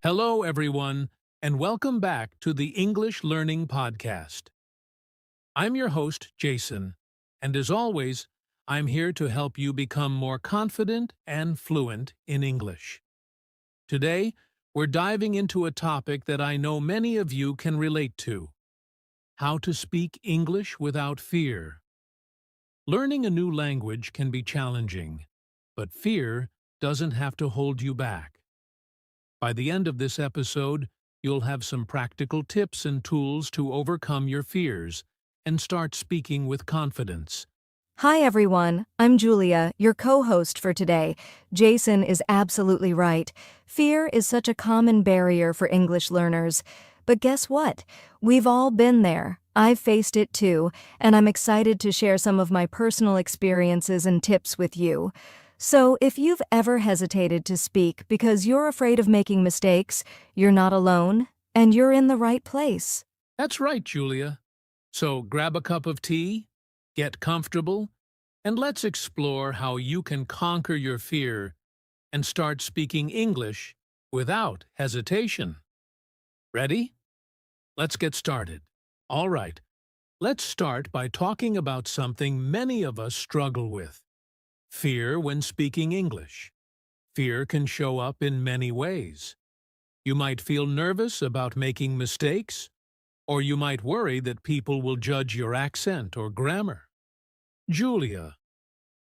Hello, everyone, and welcome back to the English Learning Podcast. I'm your host, Jason, and as always, I'm here to help you become more confident and fluent in English. Today, we're diving into a topic that I know many of you can relate to: how to speak English without fear. Learning a new language can be challenging, but fear doesn't have to hold you back. By the end of this episode, you'll have some practical tips and tools to overcome your fears and start speaking with confidence. Hi everyone, I'm Julia, your co-host for today. Jason is absolutely right. Fear is such a common barrier for English learners. But guess what? We've all been there. I've faced it too, and I'm excited to share some of my personal experiences and tips with you. So, if you've ever hesitated to speak because you're afraid of making mistakes, you're not alone, and you're in the right place. That's right, Julia. So grab a cup of tea, get comfortable, and let's explore how you can conquer your fear and start speaking English without hesitation. Ready? Let's get started. All right, let's start by talking about something many of us struggle with: fear when speaking English. Fear can show up in many ways. You might feel nervous about making mistakes, or you might worry that people will judge your accent or grammar. Julia,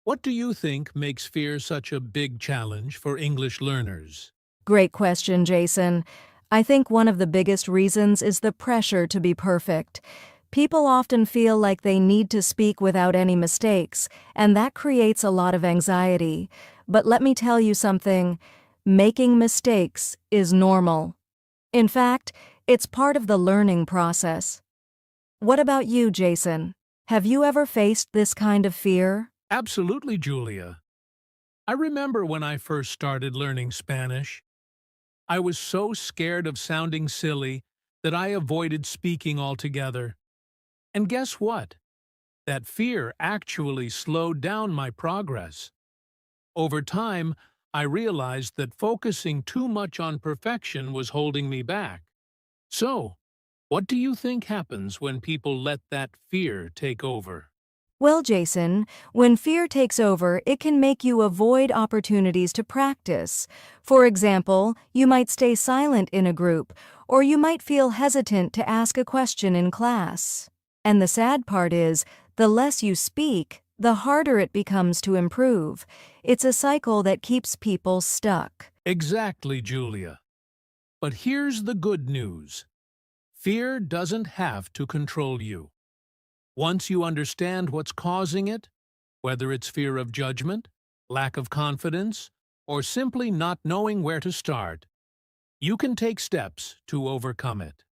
what do you think makes fear such a big challenge for English learners? Great question, Jason. I think one of the biggest reasons is the pressure to be perfect. People often feel like they need to speak without any mistakes, and that creates a lot of anxiety. But let me tell you something: making mistakes is normal. In fact, it's part of the learning process. What about you, Jason? Have you ever faced this kind of fear? Absolutely, Julia. I remember when I first started learning Spanish. I was so scared of sounding silly that I avoided speaking altogether. And guess what? That fear actually slowed down my progress. Over time, I realized that focusing too much on perfection was holding me back. So, what do you think happens when people let that fear take over? Well, Jason, when fear takes over, it can make you avoid opportunities to practice. For example, you might stay silent in a group, or you might feel hesitant to ask a question in class. And the sad part is, the less you speak, the harder it becomes to improve. It's a cycle that keeps people stuck. Exactly, Julia. But here's the good news: fear doesn't have to control you. Once you understand what's causing it, whether it's fear of judgment, lack of confidence, or simply not knowing where to start, you can take steps to overcome it.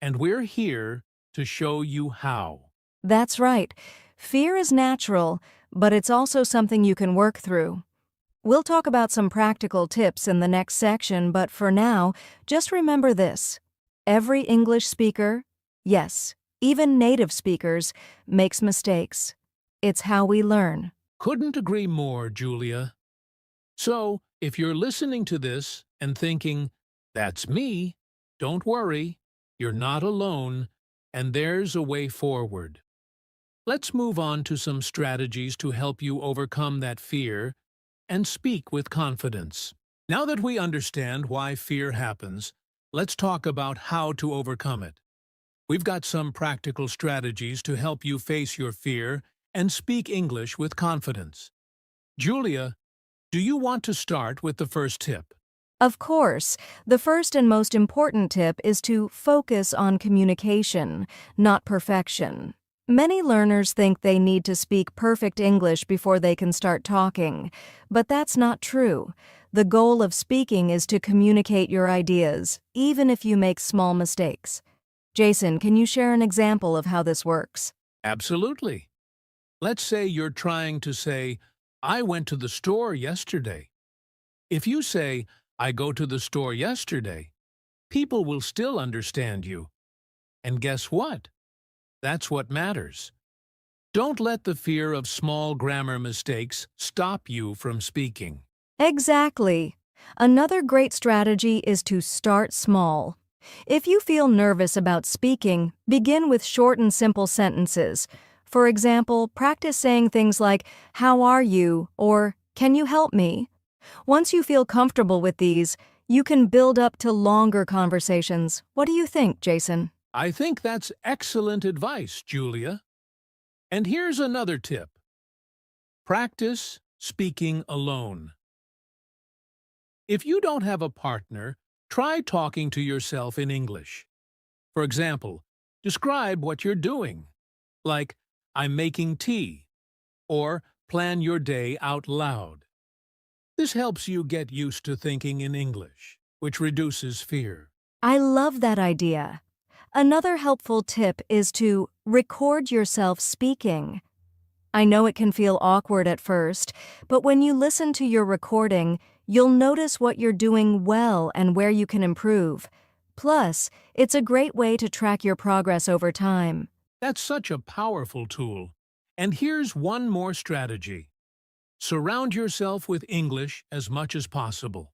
And we're here to show you how. That's right. Fear is natural, but it's also something you can work through. We'll talk about some practical tips in the next section, but for now, just remember this: every English speaker, yes, even native speakers, makes mistakes. It's how we learn. Couldn't agree more, Julia. So, if you're listening to this and thinking, "That's me," don't worry, you're not alone, and there's a way forward. Let's move on to some strategies to help you overcome that fear and speak with confidence. Now that we understand why fear happens, let's talk about how to overcome it. We've got some practical strategies to help you face your fear and speak English with confidence. Julia, do you want to start with the first tip? Of course, the first and most important tip is to focus on communication, not perfection. Many learners think they need to speak perfect English before they can start talking, but that's not true. The goal of speaking is to communicate your ideas, even if you make small mistakes. Jason, can you share an example of how this works? Absolutely. Let's say you're trying to say, "I went to the store yesterday." If you say, "I go to the store yesterday," people will still understand you. And guess what? That's what matters. Don't let the fear of small grammar mistakes stop you from speaking. Exactly. Another great strategy is to start small. If you feel nervous about speaking, begin with short and simple sentences. For example, practice saying things like, "How are you?" or "Can you help me?" Once you feel comfortable with these, you can build up to longer conversations. What do you think, Jason? I think that's excellent advice, Julia. And here's another tip. Practice speaking alone. If you don't have a partner, try talking to yourself in English. For example, describe what you're doing, like, "I'm making tea," or plan your day out loud. This helps you get used to thinking in English, which reduces fear. I love that idea. Another helpful tip is to record yourself speaking. I know it can feel awkward at first, but when you listen to your recording, you'll notice what you're doing well and where you can improve. Plus, it's a great way to track your progress over time. That's such a powerful tool. And here's one more strategy. Surround yourself with English as much as possible.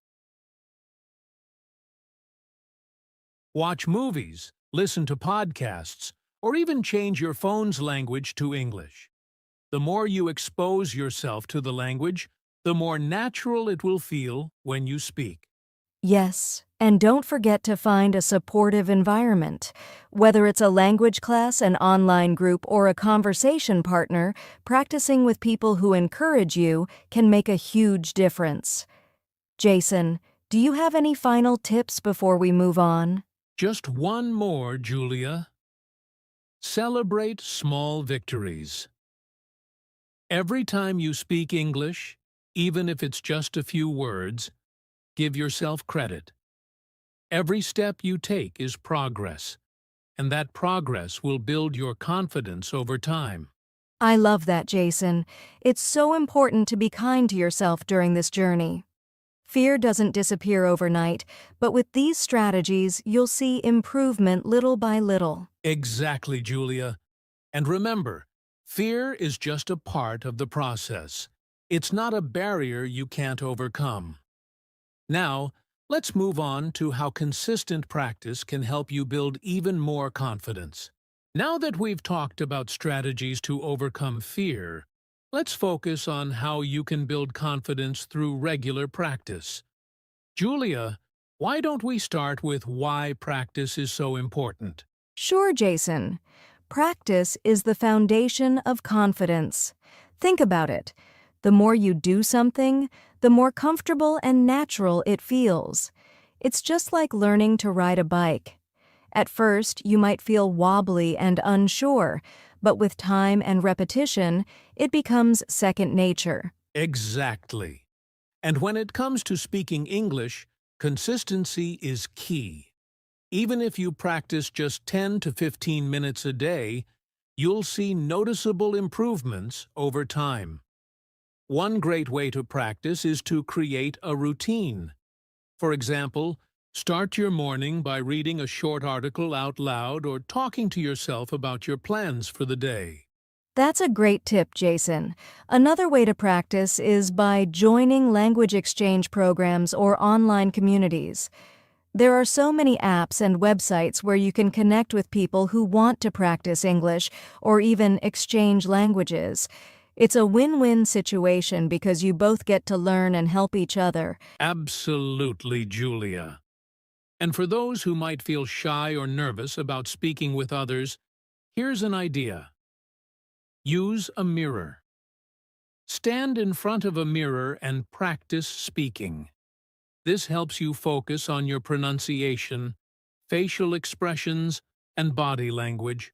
Watch movies, listen to podcasts, or even change your phone's language to English. The more you expose yourself to the language, the more natural it will feel when you speak. Yes, and don't forget to find a supportive environment. Whether it's a language class, an online group, or a conversation partner, practicing with people who encourage you can make a huge difference. Jason, do you have any final tips before we move on? Just one more, Julia. Celebrate small victories. Every time you speak English, even if it's just a few words, give yourself credit. Every step you take is progress, and that progress will build your confidence over time. I love that, Jason. It's so important to be kind to yourself during this journey. Fear doesn't disappear overnight, but with these strategies, you'll see improvement little by little. Exactly, Julia. And remember, fear is just a part of the process. It's not a barrier you can't overcome. Now, let's move on to how consistent practice can help you build even more confidence. Now that we've talked about strategies to overcome fear, let's focus on how you can build confidence through regular practice. Julia, why don't we start with why practice is so important? Sure, Jason. Practice is the foundation of confidence. Think about it. The more you do something, the more comfortable and natural it feels. It's just like learning to ride a bike. At first, you might feel wobbly and unsure, but with time and repetition, it becomes second nature. Exactly. And when it comes to speaking English, consistency is key. Even if you practice just 10 to 15 minutes a day, you'll see noticeable improvements over time. One great way to practice is to create a routine. For example, start your morning by reading a short article out loud or talking to yourself about your plans for the day. That's a great tip, Jason. Another way to practice is by joining language exchange programs or online communities. There are so many apps and websites where you can connect with people who want to practice English or even exchange languages. It's a win-win situation because you both get to learn and help each other. Absolutely, Julia. And for those who might feel shy or nervous about speaking with others, here's an idea. Use a mirror. Stand in front of a mirror and practice speaking. This helps you focus on your pronunciation, facial expressions, and body language,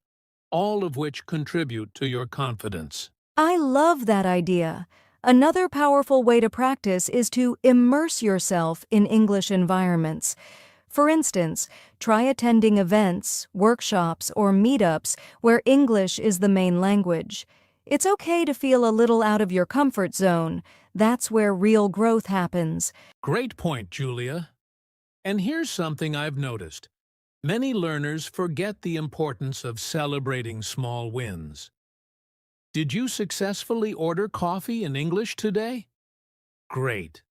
all of which contribute to your confidence. I love that idea. Another powerful way to practice is to immerse yourself in English environments. For instance, try attending events, workshops, or meetups where English is the main language. It's okay to feel a little out of your comfort zone. That's where real growth happens. Great point, Julia. And here's something I've noticed. Many learners forget the importance of celebrating small wins. Did you successfully order coffee in English today? Great.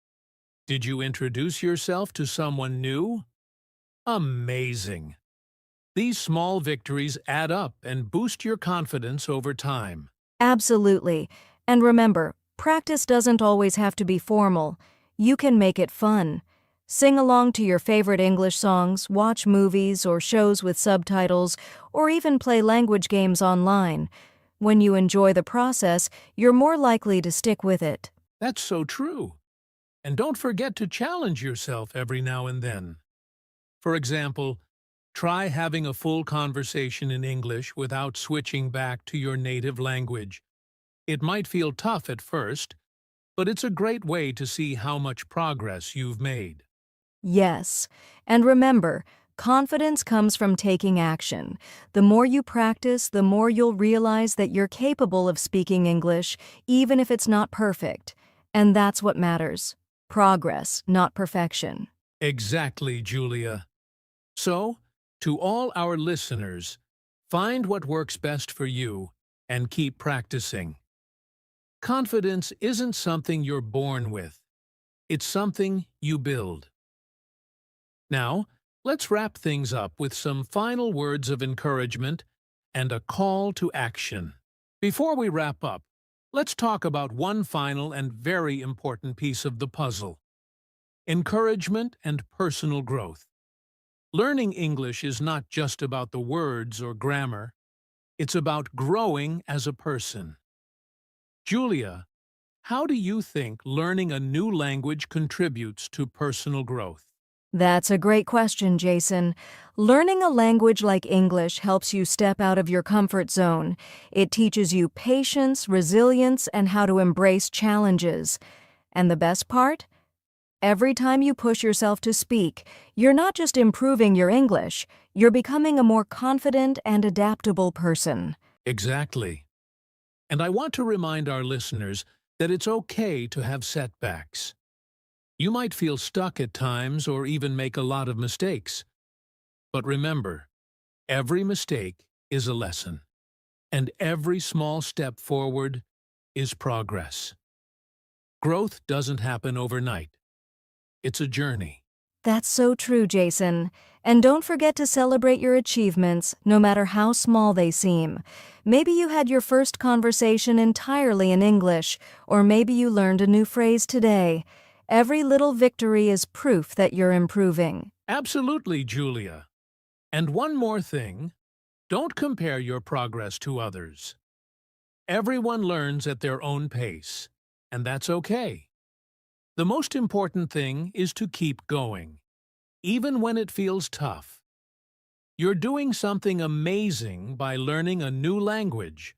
Did you introduce yourself to someone new? Amazing! These small victories add up and boost your confidence over time. Absolutely. And remember, practice doesn't always have to be formal. You can make it fun. Sing along to your favorite English songs, watch movies or shows with subtitles, or even play language games online. When you enjoy the process, you're more likely to stick with it. That's so true. And don't forget to challenge yourself every now and then. For example, try having a full conversation in English without switching back to your native language. It might feel tough at first, but it's a great way to see how much progress you've made. Yes. And remember, confidence comes from taking action. The more you practice, the more you'll realize that you're capable of speaking English, even if it's not perfect. And that's what matters. Progress, not perfection. Exactly, Julia. So, to all our listeners, find what works best for you and keep practicing. Confidence isn't something you're born with. It's something you build. Now, let's wrap things up with some final words of encouragement and a call to action. Before we wrap up, let's talk about one final and very important piece of the puzzle: encouragement and personal growth. Learning English is not just about the words or grammar, it's about growing as a person. Julia, how do you think learning a new language contributes to personal growth? That's a great question, Jason. Learning a language like English helps you step out of your comfort zone. It teaches you patience, resilience, and how to embrace challenges. And the best part? Every time you push yourself to speak, you're not just improving your English, you're becoming a more confident and adaptable person. Exactly. And I want to remind our listeners that it's okay to have setbacks. You might feel stuck at times or even make a lot of mistakes. But remember, every mistake is a lesson, and every small step forward is progress. Growth doesn't happen overnight. It's a journey. That's so true, Jason. And don't forget to celebrate your achievements, no matter how small they seem. Maybe you had your first conversation entirely in English, or maybe you learned a new phrase today. Every little victory is proof that you're improving. Absolutely, Julia. And one more thing, don't compare your progress to others. Everyone learns at their own pace, and that's okay. The most important thing is to keep going, even when it feels tough. You're doing something amazing by learning a new language.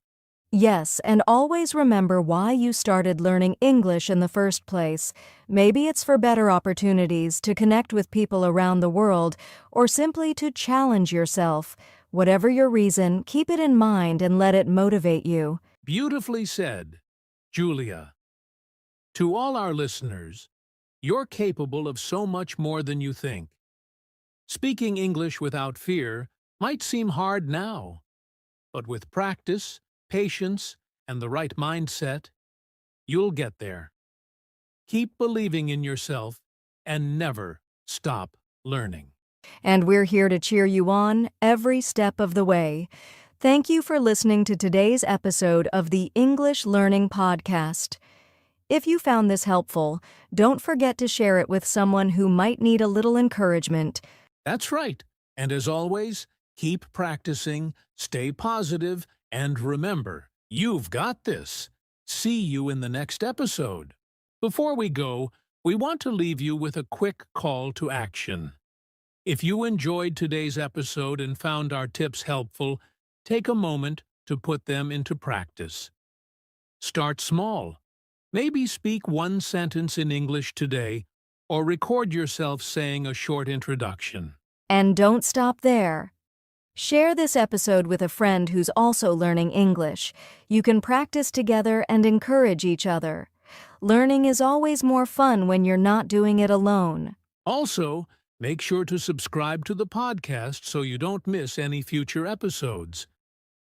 Yes, and always remember why you started learning English in the first place. Maybe it's for better opportunities, to connect with people around the world, or simply to challenge yourself. Whatever your reason, keep it in mind and let it motivate you. Beautifully said, Julia. To all our listeners, you're capable of so much more than you think. Speaking English without fear might seem hard now, but with practice, patience, and the right mindset, you'll get there. Keep believing in yourself and never stop learning. And we're here to cheer you on every step of the way. Thank you for listening to today's episode of the English Learning Podcast. If you found this helpful, don't forget to share it with someone who might need a little encouragement. That's right. And as always, keep practicing, stay positive, and remember, you've got this. See you in the next episode. Before we go, we want to leave you with a quick call to action. If you enjoyed today's episode and found our tips helpful, take a moment to put them into practice. Start small. Maybe speak one sentence in English today, or record yourself saying a short introduction. And don't stop there. Share this episode with a friend who's also learning English. You can practice together and encourage each other. Learning is always more fun when you're not doing it alone. Also, make sure to subscribe to the podcast so you don't miss any future episodes.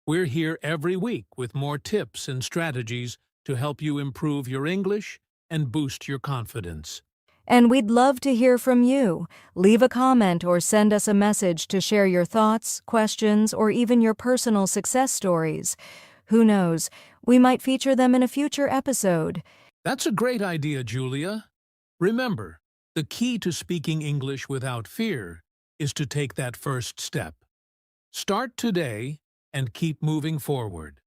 We're here every week with more tips and strategies to help you improve your English and boost your confidence. And we'd love to hear from you. Leave a comment or send us a message to share your thoughts, questions, or even your personal success stories. Who knows, we might feature them in a future episode. That's a great idea, Julia. Remember, the key to speaking English without fear is to take that first step. Start today and keep moving forward.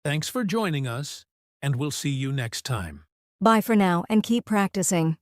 Thanks for joining us, and we'll see you next time. Bye for now and keep practicing.